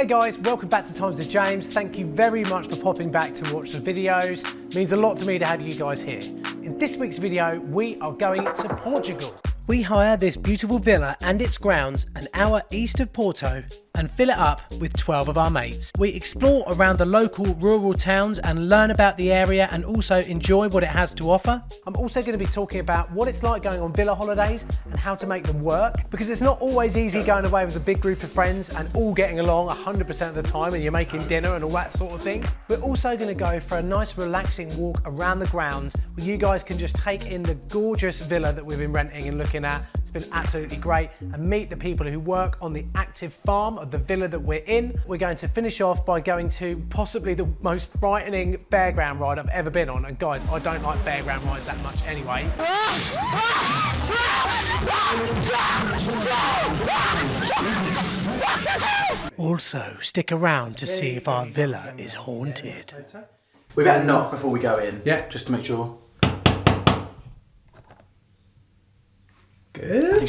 Hey guys, welcome back to Times with James. Thank you very much for popping back to watch the videos. It means a lot to me to have you guys here. In this week's video, we are going to Portugal. We hire this beautiful villa and its grounds an hour east of Porto and fill it up with 12 of our mates. We explore around the local rural towns and learn about the area and also enjoy what it has to offer. I'm also going to be talking about what it's like going on villa holidays and how to make them work, because it's not always easy going away with a big group of friends and all getting along 100% of the time and you're making dinner and all that sort of thing. We're also going to go for a nice relaxing walk around the grounds where you guys can just take in the gorgeous villa that we've been renting and looking at. It's been absolutely great, and meet the people who work on the active farm of the villa that we're in. We're going to finish off by going to possibly the most frightening fairground ride I've ever been on. And guys, I don't like fairground rides that much anyway. Also, stick around to see if our villa is haunted. We better knock before we go in. Yeah. Just to make sure. Good.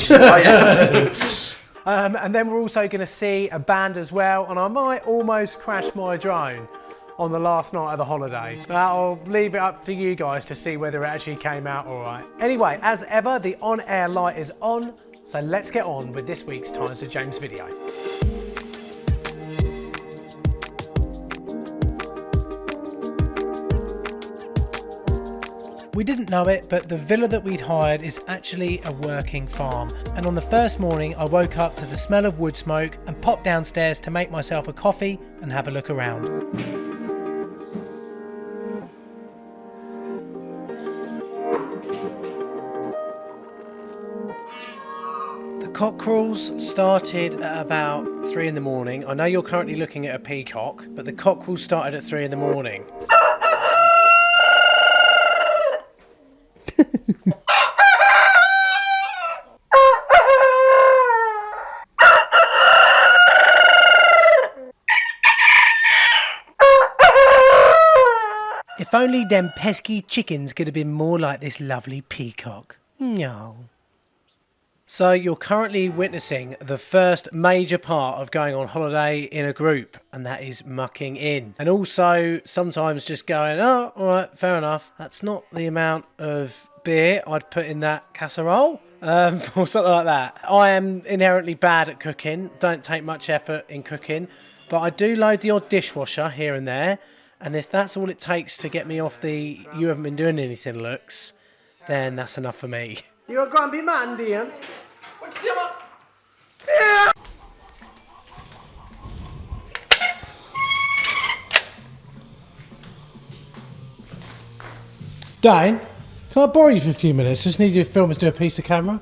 And then we're also going to see a band as well, and I might almost crash my drone on the last night of the holiday. I'll leave it up to you guys to see whether it actually came out all right. Anyway, as ever, the on-air light is on, so let's get on with this week's Times with James video. We didn't know it, but the villa that we'd hired is actually a working farm. And on the first morning, I woke up to the smell of wood smoke and popped downstairs to make myself a coffee and have a look around. The cockerels started at about 3 in the morning. I know you're currently looking at a peacock, but the cockerels started at 3 in the morning. If only them pesky chickens could have been more like this lovely peacock. No. So you're currently witnessing the first major part of going on holiday in a group, and that is mucking in. And also sometimes just going, oh, all right, fair enough. That's not the amount of beer I'd put in that casserole. Or something like that. I am inherently bad at cooking, don't take much effort in cooking, but I do load the odd dishwasher here and there. And if that's all it takes to get me off the "you haven't been doing anything" looks, then that's enough for me. You're a grumpy man, Dean. What's the matter? Yeah. Dane, can I borrow you for a few minutes? Just need you to film us do a piece of camera.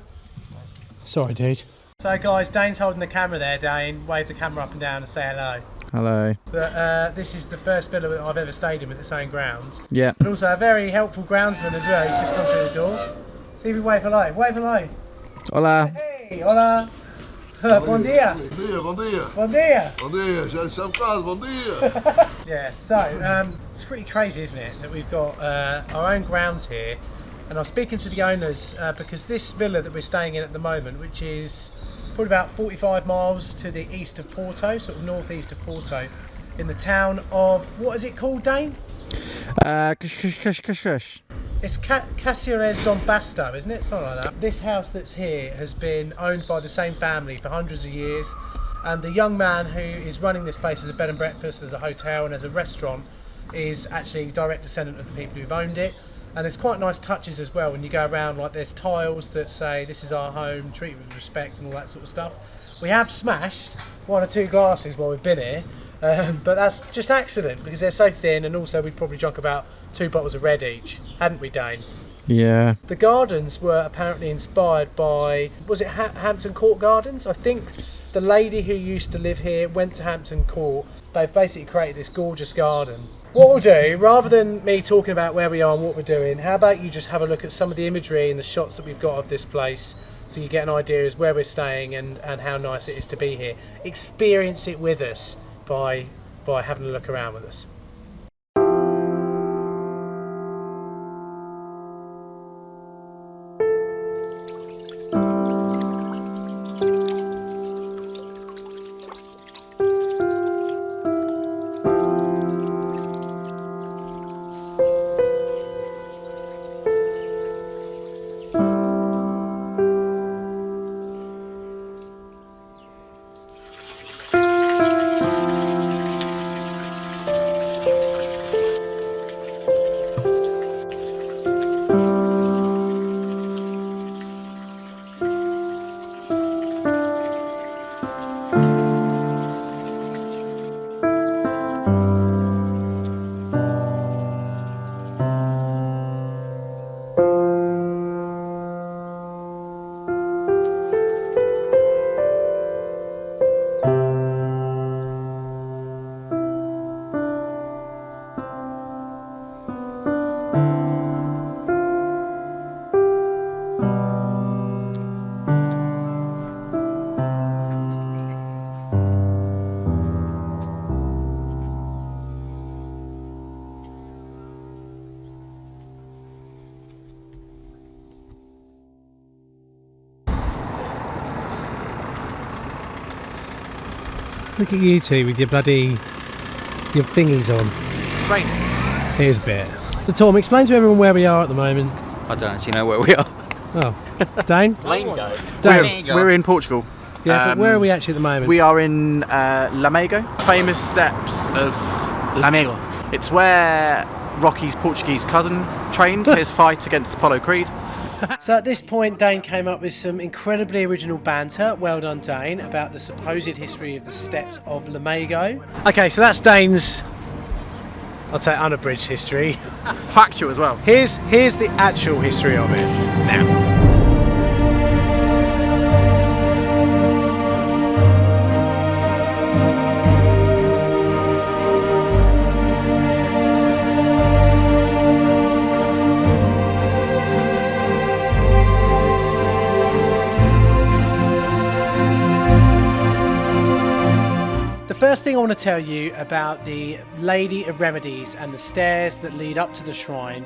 Sorry, dude. So guys, Dane's holding the camera there. Dane, wave the camera up and down and say hello. Hello. But this is the first villa that I've ever stayed in with its own grounds. Yeah. And also a very helpful groundsman as well. He's just come through the door. See if we wave hello. Wave hello. Hola. Hey, hola. Bom dia. Bom dia, bom dia. Bom dia. Bom dia, já estamos quase, bom dia. Yeah, so it's pretty crazy, isn't it, that we've got our own grounds here. And I was speaking to the owners because this villa that we're staying in at the moment, which is probably about 45 miles to the east of Porto, sort of northeast of Porto, in the town of, what is it called, Dane? It's Cáceres Dom Basto, isn't it? Something like that. This house that's here has been owned by the same family for hundreds of years, and the young man who is running this place as a bed and breakfast, as a hotel and as a restaurant is actually direct descendant of the people who've owned it. And there's quite nice touches as well when you go around, like there's tiles that say this is our home, treat with respect and all that sort of stuff. We have smashed 1 or 2 glasses while we've been here, but that's just accident because they're so thin, and also we probably drunk about 2 bottles of red each, hadn't we, Dane? Yeah. The gardens were apparently inspired by, was it Hampton Court Gardens? I think the lady who used to live here went to Hampton Court. They've basically created this gorgeous garden. What we'll do, rather than me talking about where we are and what we're doing, how about you just have a look at some of the imagery and the shots that we've got of this place, so you get an idea as where we're staying and how nice it is to be here. Experience it with us by having a look around with us. Look at you two with your thingies on. It's raining. It is a bit. So Tom, explain to everyone where we are at the moment. I don't actually know where we are. Oh, Dane? We're in Portugal. Yeah, but where are we actually at the moment? We are in Lamego, famous steps of Lamego. It's where Rocky's Portuguese cousin trained for his fight against Apollo Creed. So at this point, Dane came up with some incredibly original banter, well done Dane, about the supposed history of the steps of Lamego. Okay, so that's Dane's, I'd say, unabridged history. Factual as well. Here's the actual history of it now. The first thing I want to tell you about the Lady of Remedies and the stairs that lead up to the shrine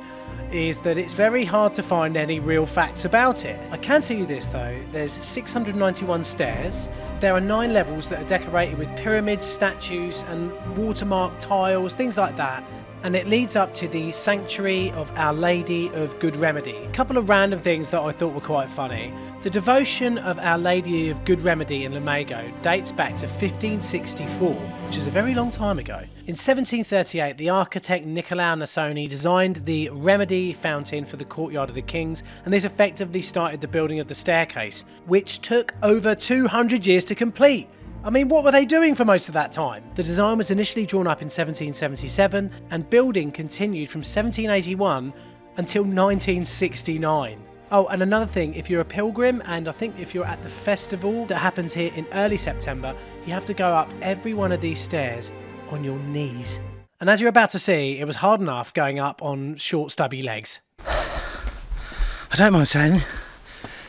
is that it's very hard to find any real facts about it. I can tell you this though, there's 691 stairs, there are 9 levels that are decorated with pyramids, statues and watermark tiles, things like that. And it leads up to the Sanctuary of Our Lady of Good Remedy. A couple of random things that I thought were quite funny. The devotion of Our Lady of Good Remedy in Lamego dates back to 1564, which is a very long time ago. In 1738, the architect Nicolau Nasoni designed the Remedy fountain for the courtyard of the kings, and this effectively started the building of the staircase, which took over 200 years to complete. I mean, what were they doing for most of that time? The design was initially drawn up in 1777 and building continued from 1781 until 1969. Oh, and another thing, if you're a pilgrim, and I think if you're at the festival that happens here in early September, you have to go up every one of these stairs on your knees. And as you're about to see, it was hard enough going up on short, stubby legs. I don't mind saying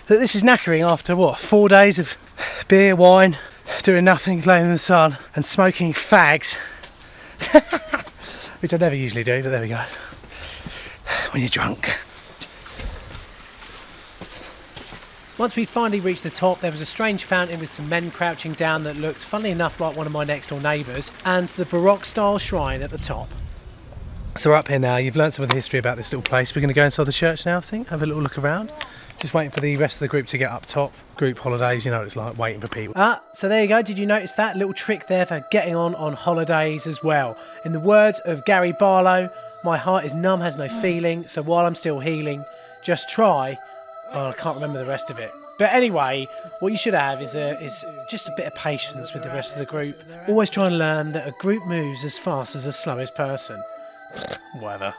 that this is knackering after, what, 4 days of beer, wine, doing nothing, laying in the sun and smoking fags, which I never usually do, but there we go, when you're drunk. Once we finally reached the top, there was a strange fountain with some men crouching down that looked, funnily enough, like one of my next door neighbours, and the Baroque style shrine at the top. So we're up here now. You've learnt some of the history about this little place. We're going to go inside the church now, I think, have a little look around. Just waiting for the rest of the group to get up top. Group holidays, you know what it's like, waiting for people. So there you go. Did you notice that little trick there for getting on holidays as well? In the words of Gary Barlow, my heart is numb, has no feeling, so while I'm still healing, just try. Oh, I can't remember the rest of it. But anyway, what you should have is just a bit of patience with the rest of the group. Always try and learn that a group moves as fast as the slowest person. Whatever.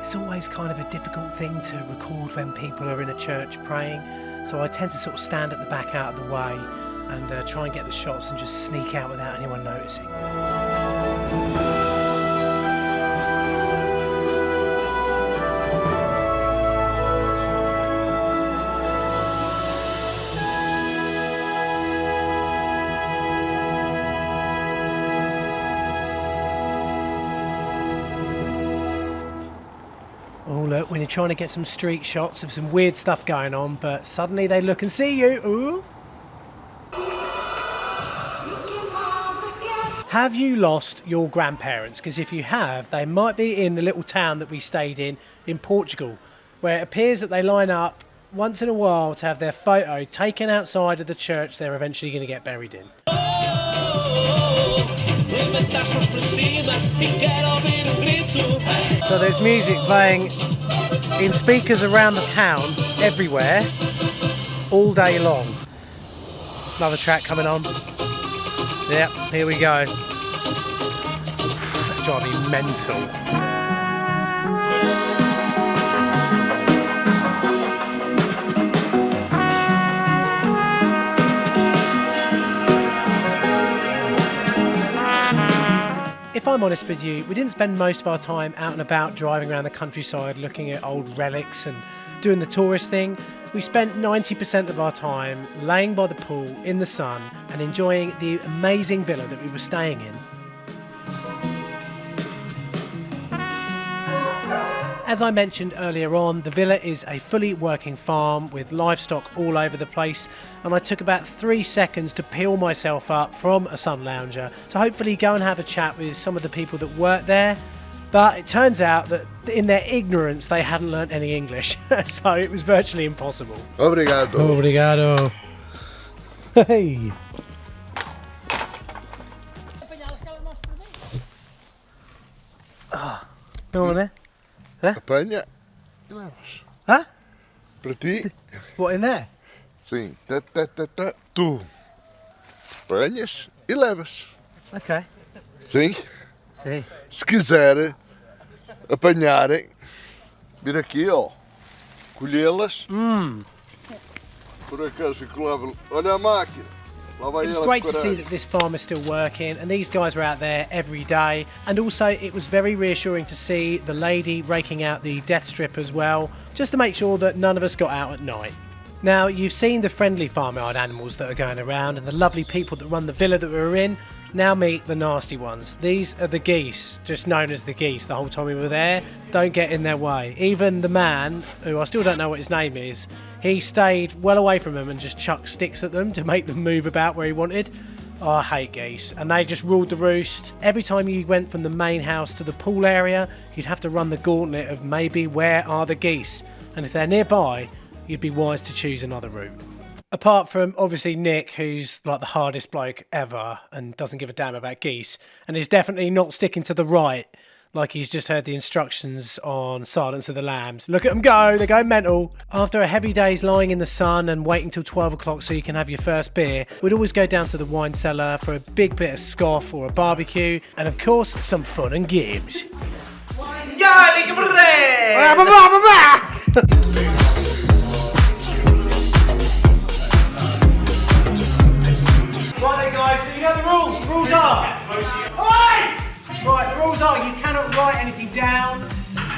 It's always kind of a difficult thing to record when people are in a church praying, so I tend to sort of stand at the back out of the way and try and get the shots and just sneak out without anyone noticing. Oh look, when you're trying to get some street shots of some weird stuff going on, but suddenly they look and see you. Ooh. Have you lost your grandparents? Because if you have, they might be in the little town that we stayed in Portugal, where it appears that they line up once in a while to have their photo taken outside of the church they're eventually going to get buried in. So there's music playing in speakers around the town, everywhere, all day long. Another track coming on. Yep, here we go. That drives me mental. If I'm I'm honest with you, we didn't spend most of our time out and about driving around the countryside looking at old relics and doing the tourist thing. We spent 90% of our time laying by the pool in the sun and enjoying the amazing villa that we were staying in. As I mentioned earlier on, the villa is a fully working farm with livestock all over the place, and I took about 3 seconds to peel myself up from a sun lounger to hopefully go and have a chat with some of the people that work there. But it turns out that in their ignorance they hadn't learnt any English, so it was virtually impossible. Obrigado. Obrigado. Hey. Go on there. Apanha e levas. Huh? Para ti, What, in there? sim. Tu apanhas e levas. Okay. Sim. See. Se quiser apanharem, vir aqui, ó, colhê-las. Por acaso fico lá, olha a máquina. Lá vai It was ela great to correr. see that this farm is still working and these guys are out there every day, and also it was very reassuring to see the lady raking out the death strip as well, just to make sure that none of us got out at night. Now, you've seen the friendly farmyard animals that are going around and the lovely people that run the villa that we were in. Now meet the nasty ones. These are the geese, just known as the geese the whole time we were there. Don't get in their way. Even the man, who I still don't know what his name is, he stayed well away from them and just chucked sticks at them to make them move about where he wanted. Oh, I hate geese. And they just ruled the roost. Every time you went from the main house to the pool area, you'd have to run the gauntlet of maybe where are the geese. And if they're nearby, you'd be wise to choose another route. Apart from obviously Nick, who's like the hardest bloke ever and doesn't give a damn about geese, and is definitely not sticking to the right, like he's just heard the instructions on Silence of the Lambs. Look at them go, they're going mental. After a heavy day's lying in the sun and waiting till 12 o'clock so you can have your first beer, we'd always go down to the wine cellar for a big bit of scoff or a barbecue, and of course some fun and games. Right then guys, so you know the rules. The rules are... Oi! Right, the rules are you cannot write anything down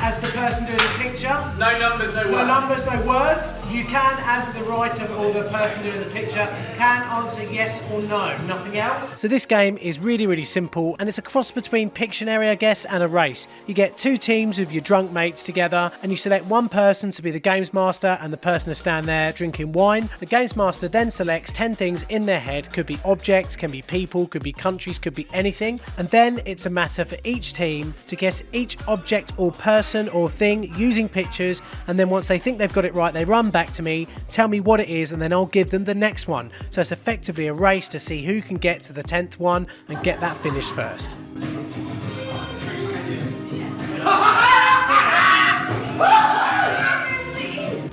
as the person doing the picture. No numbers, no words. No numbers, no words. You can, as the writer or the person doing the picture, can answer yes or no, nothing else. So this game is really, really simple, and it's a cross between Pictionary, I guess, and a race. You get 2 teams of your drunk mates together, and you select one person to be the games master and the person to stand there drinking wine. The games master then selects 10 things in their head. Could be objects, can be people, could be countries, could be anything. And then it's a matter for each team to guess each object or person or thing using pictures, and then once they think they've got it right, they run back to me, tell me what it is, and then I'll give them the next one. So it's effectively a race to see who can get to the 10th one and get that finished first.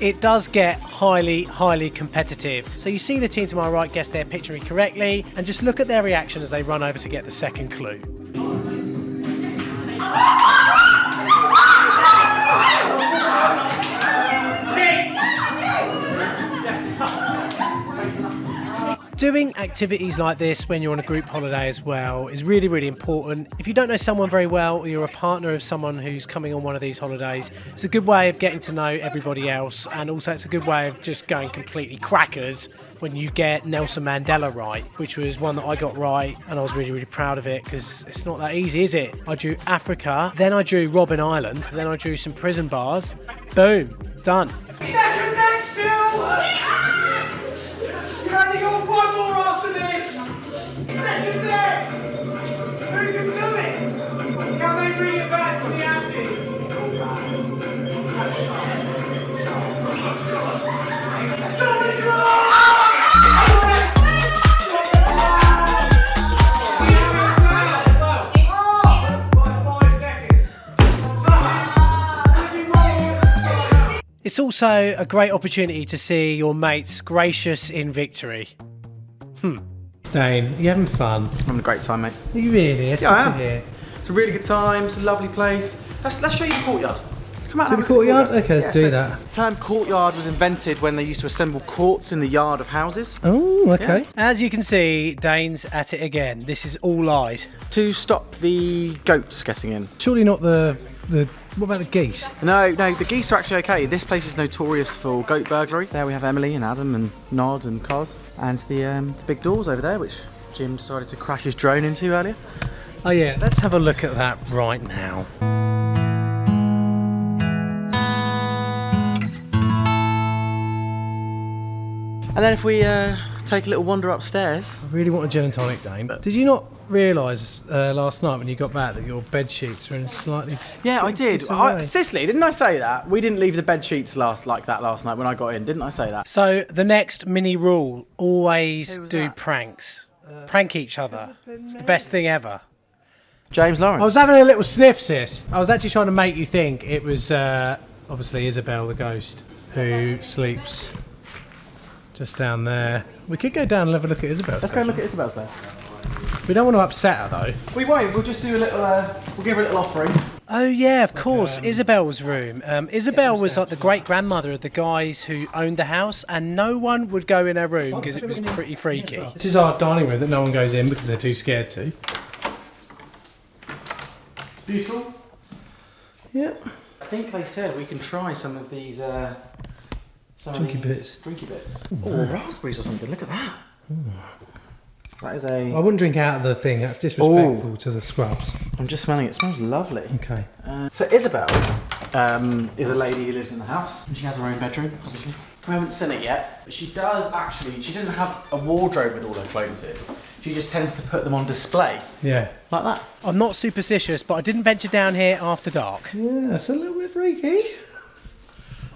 It does get highly, highly competitive. So you see the team to my right guess their Pictionary correctly, and just look at their reaction as they run over to get the second clue. Doing activities like this when you're on a group holiday as well is really, really important. If you don't know someone very well, or you're a partner of someone who's coming on one of these holidays, it's a good way of getting to know everybody else, and also it's a good way of just going completely crackers when you get Nelson Mandela right, which was one that I got right, and I was really, really proud of it because it's not that easy, is it? I drew Africa, then I drew Robben Island, then I drew some prison bars. Boom, done. You only got one more after this! Second deck! Who can do it? Can they bring it back from the ashes? Stop the draw! It's also a great opportunity to see your mates gracious in victory. Dane, you having fun? I'm having a great time, mate. Are you really? It's Yeah, I good am. to hear. It's a really good time, it's a lovely place. Let's show you the courtyard. Come out to and the have a look at courtyard? Okay, let's do that. The term courtyard was invented when they used to assemble courts in the yard of houses. Oh, okay. Yeah. As you can see, Dane's at it again. This is all lies. To stop the goats getting in. Surely not the what about the geese? No, the geese are actually okay. This place is notorious for goat burglary. There we have Emily and Adam and Nod and Cos. And the big doors over there, which Jim decided to crash his drone into earlier. Oh yeah, let's have a look at that right now. And then if we take a little wander upstairs. I really want a gin and tonic, Dane. But did you not realise last night when you got back that your bed sheets are in a slightly... Yeah, I did. Cicely, didn't I say that? We didn't leave the bed sheets like that last night when I got in, didn't I say that? So the next mini rule, always Who was do that? pranks. Prank each other. It's the best thing ever. James Lawrence. I was having a little sniff, sis. I was actually trying to make you think it was obviously Isabel the ghost who sleeps just down there. We could go down and have a look at Isabel's Let's bed. go look at Isabel's bed. We don't want to upset her though. We won't, we'll just do a little, we'll give her a little offering. Oh yeah, of course, Isabel's room. Isabel was like the great-grandmother of the guys who owned the house, and no one would go in her room because it was pretty freaky. This is our dining room that no one goes in because they're too scared to. It's beautiful. Yep. I think they said we can try some of these, Drinky bits. Drinky bits. Oh, raspberries or something, look at that. That is a... I wouldn't drink out of the thing, that's disrespectful to the scrubs. I'm just smelling it, smells lovely. Okay. So Isabel is a lady who lives in the house, and she has her own bedroom, obviously. I haven't seen it yet, but she does actually, she doesn't have a wardrobe with all her clothes in. She just tends to put them on display. Yeah. Like that. I'm not superstitious, but I didn't venture down here after dark. Mm. Yeah, it's a little bit freaky.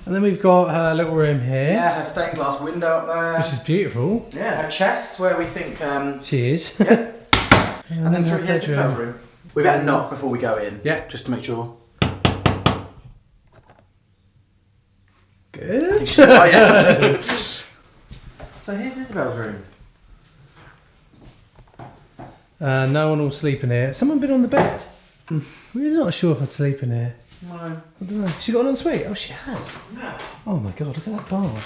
And then we've got her little room here. Yeah, her stained glass window up there. Which is beautiful. Yeah, her chest where we think... She is. Yeah. and then her through here's Isabel's room. We better knock before we go in. Yeah. Just to make sure. Good. So here's Isabel's room. No one will sleep in here. Has someone been on the bed? Really not sure if I'd sleep in here. No. I don't know. She got an ensuite? Oh, she has. No. Oh my god, look at that bar.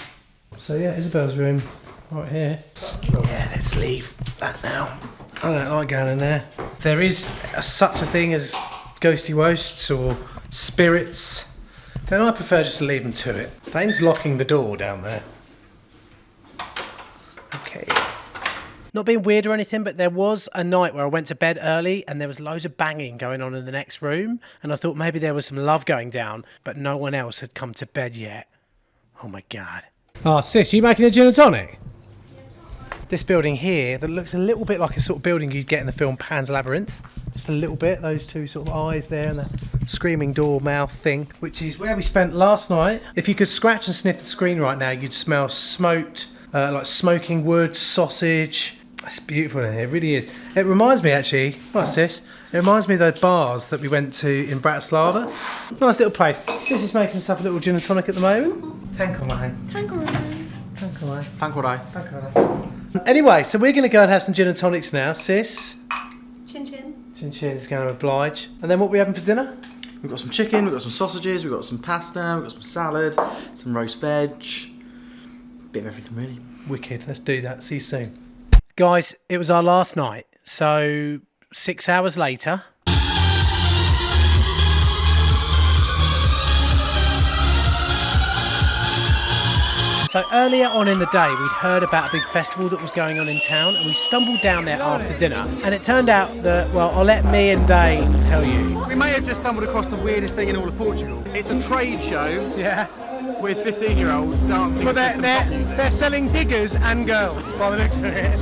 So yeah, Isabel's room right here. Yeah, let's leave that now. I don't like going in there. There is such a thing as ghosty ghosts or spirits. Then I prefer just to leave them to it. Dane's locking the door down there. Okay. Not being weird or anything, but there was a night where I went to bed early and there was loads of banging going on in the next room, and I thought maybe there was some love going down, but no one else had come to bed yet. Oh my god. Oh sis, you making a gin and tonic? This building here that looks a little bit like a sort of building you'd get in the film Pan's Labyrinth. Just a little bit, those two sort of eyes there and that screaming door mouth thing, which is where we spent last night. If you could scratch and sniff the screen right now, you'd smell smoked, like smoking wood, sausage. It's beautiful in here, it really is. It reminds me actually, what's this? It reminds me of those bars that we went to in Bratislava. Nice little place. Sis is making us up a little gin and tonic at the moment. Tanqueray. Anyway, so we're going to go and have some gin and tonics now, sis. Chin chin. Chin Chin is going to oblige. And then what are we having for dinner? We've got some chicken, we've got some sausages, we've got some pasta, we've got some salad, some roast veg. Bit of everything really. Wicked, let's do that. See you soon. Guys, it was our last night. So 6 hours later. So earlier on in the day, we'd heard about a big festival that was going on in town, and we stumbled down there after dinner. And it turned out that, well, I'll let me and Dane tell you. We may have just stumbled across the weirdest thing in all of Portugal. It's a trade show Yeah. with 15-year-olds dancing But to some pop music. they're selling diggers and girls, by the looks of it.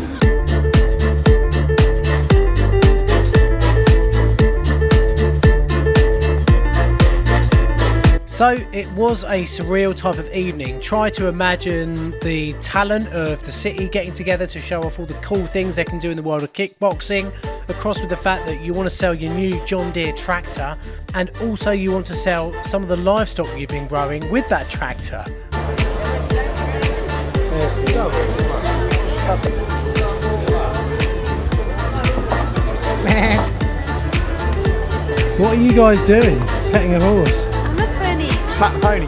So it was a surreal type of evening. Try to imagine the talent of the city getting together to show off all the cool things they can do in the world of kickboxing, across with the fact that you want to sell your new John Deere tractor, and also you want to sell some of the livestock you've been growing with that tractor. What are you guys doing? Petting a horse? I'm a pony. Slap the pony.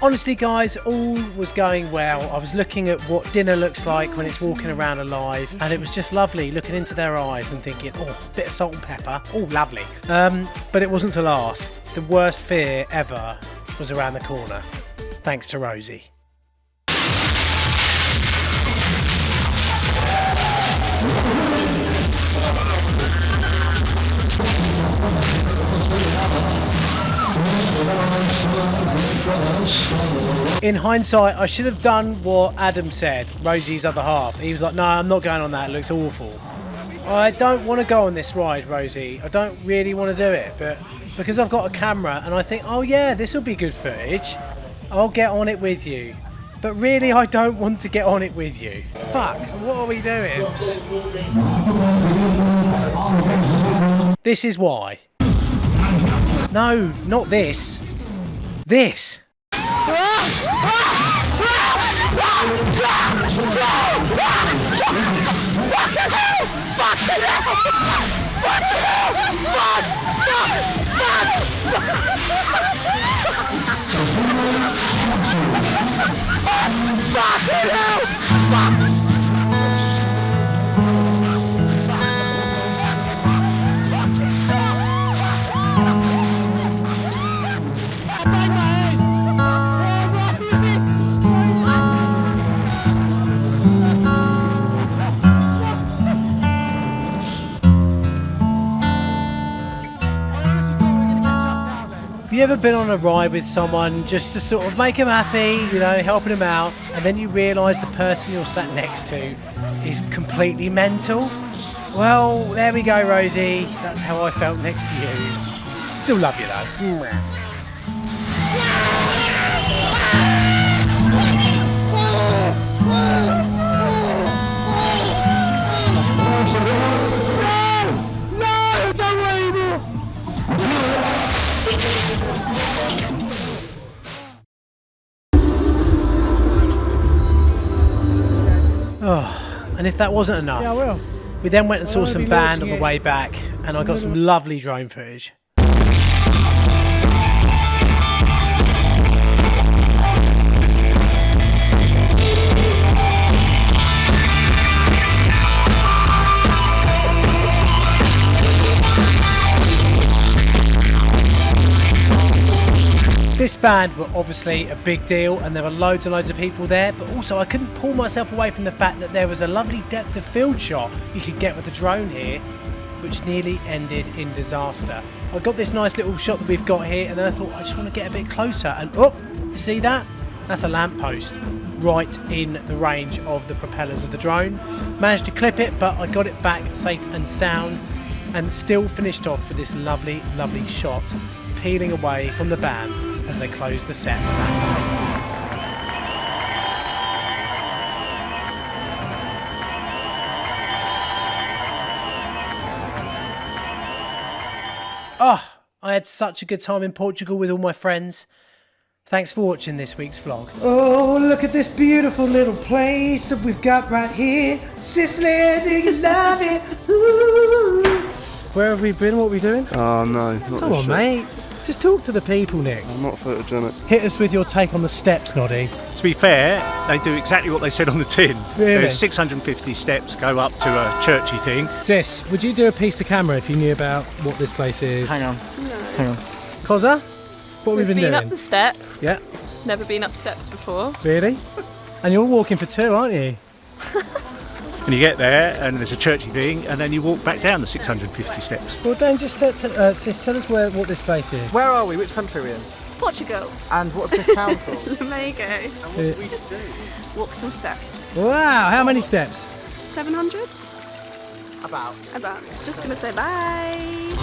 Honestly guys, all was going well. I was looking at what dinner looks like when it's walking around alive, and it was just lovely looking into their eyes and thinking, oh, a bit of salt and pepper, oh lovely. But it wasn't to last. The worst fear ever was around the corner, thanks to Rosie. In hindsight, I should have done what Adam said, Rosie's other half. He was like, no, I'm not going on that, it looks awful. I don't want to go on this ride, Rosie. I don't really want to do it, but because I've got a camera and I think, oh yeah, this will be good footage, I'll get on it with you. But really, I don't want to get on it with you. Fuck, what are we doing? This is why. No, not this. This. Have you ever been on a ride with someone just to sort of make them happy, you know, helping them out, and then you realise the person you're sat next to is completely mental? Well, there we go, Rosie. That's how I felt next to you. Still love you though. Oh, and if that wasn't enough, Yeah, I will. we then went and saw I'll some be band on launching the it. way back, and I got some lovely drone footage. This band were obviously a big deal and there were loads and loads of people there, but also I couldn't pull myself away from the fact that there was a lovely depth of field shot you could get with the drone here, which nearly ended in disaster. I got this nice little shot that we've got here, and then I thought I just want to get a bit closer, and oh, you see that? That's a lamppost right in the range of the propellers of the drone. Managed to clip it, but I got it back safe and sound, and still finished off with this lovely, lovely shot peeling away from the band as they close the set for that night. Oh, I had such a good time in Portugal with all my friends. Thanks for watching this week's vlog. Oh, look at this beautiful little place that we've got right here. Sicily, do you love it? Ooh. Where have we been? What are we doing? Oh no, not Come on, mate. Just talk to the people, Nick. I'm not photogenic. Hit us with your take on the steps, Noddy. To be fair, they do exactly what they said on the tin. Really? There's 650 steps go up to a churchy thing. Sis, would you do a piece to camera if you knew about what this place is? Hang on. Hang on. Koza, what have we We've been been doing? up the steps. Yeah, Never been up steps before. really? And you're walking for two, aren't you? And you get there and there's a churchy thing and then you walk back down the 650 steps. Well, then just sis, tell us what this place is. Where are we? Which country are we in? Portugal. And what's this town called? Lamego. And what did we just do? Walk some steps. Wow, how many steps? 700? About. About. Just gonna say bye.